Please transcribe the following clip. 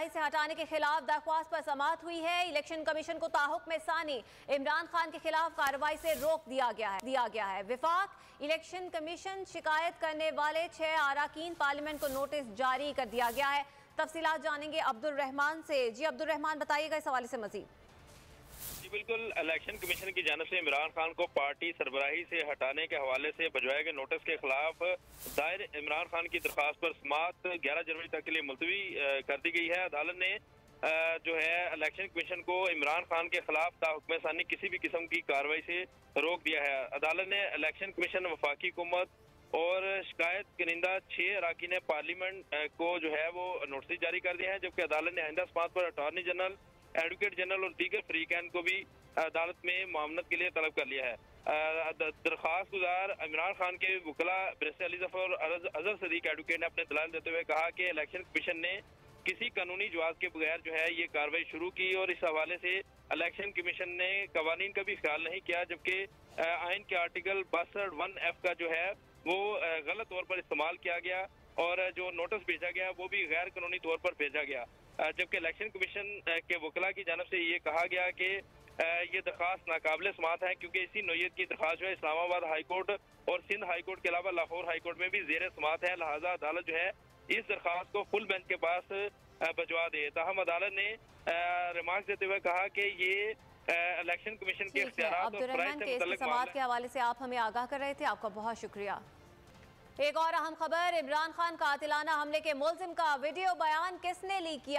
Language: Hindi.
सरबराही से हटाने के खिलाफ दरख्वास्त पर समाअत हुई है। इलेक्शन कमीशन को ताहुक्म सानी इमरान खान के खिलाफ कार्रवाई से रोक दिया गया है। विफाक इलेक्शन कमीशन शिकायत करने वाले 6 अरकान पार्लियामेंट को नोटिस जारी कर दिया गया है। तफसीलात जानेंगे अब्दुल रहमान से। जी अब्दुल रहमान, बताइएगा इस हवाले से मजीद। जी बिल्कुल, इलेक्शन कमीशन की जानिब से इमरान खान को पार्टी सरबराही से हटाने के हवाले से भिजवाए गए नोटिस के खिलाफ दायर इमरान खान की दरख्वास्त पर समाअत 11 जनवरी तक के लिए मुलतवी कर दी गई है। अदालत ने जो है इलेक्शन कमीशन को इमरान खान के खिलाफ ताहुक्म सानी किसी भी किस्म की कार्रवाई से रोक दिया है। अदालत ने इलेक्शन कमीशन, वफाकी हुकूमत और शिकायत कनिंदा 6 अरकान पार्लियामेंट को जो है वो नोटिस जारी कर दिया है, जबकि अदालत ने आइंदा समाअत पर अटॉर्नी जनरल, एडवोकेट जनरल और दीगर फरीकैन को भी अदालत में मामलत के लिए तलब कर लिया है। दरख्वास्त गुजार इमरान खान के वकला बैरिस्टर अली जफर और अजहर सदीक एडवोकेट ने अपने दलाल देते हुए कहा कि इलेक्शन कमीशन ने किसी कानूनी जवाब के बगैर जो है ये कार्रवाई शुरू की और इस हवाले से इलेक्शन कमीशन ने कवानीन का भी ख्याल नहीं किया, जबकि आइन के आर्टिकल 62(1)(f) का जो है वो गलत तौर पर इस्तेमाल किया गया और जो नोटिस भेजा गया वो भी गैर कानूनी तौर पर भेजा गया। जबकि इलेक्शन कमीशन के वकला की जानब से ये कहा गया कि ये दरख्वास्त नाकाबिल समाअत है, क्योंकि इसी नोयत की दरख्वास्त जो है इस्लामाबाद हाई कोर्ट और सिंध हाई कोर्ट के अलावा लाहौर हाई कोर्ट में भी ज़ेर समाअत है। लिहाजा अदालत जो है इस दरख्वास्त को फुल बेंच के पास भिजवा दे। ताहम अदालत ने रिमार्क देते हुए कहा कि ये इलेक्शन कमीशन के इख्तियारात और फराइज़ से मुतल्लिक़ समाअत के हवाले से आप हमें आगाह कर रहे थे, आपका बहुत शुक्रिया। एक और अहम खबर, इमरान खान कातिलाना हमले के मुल्जिम का वीडियो बयान किसने लीक किया?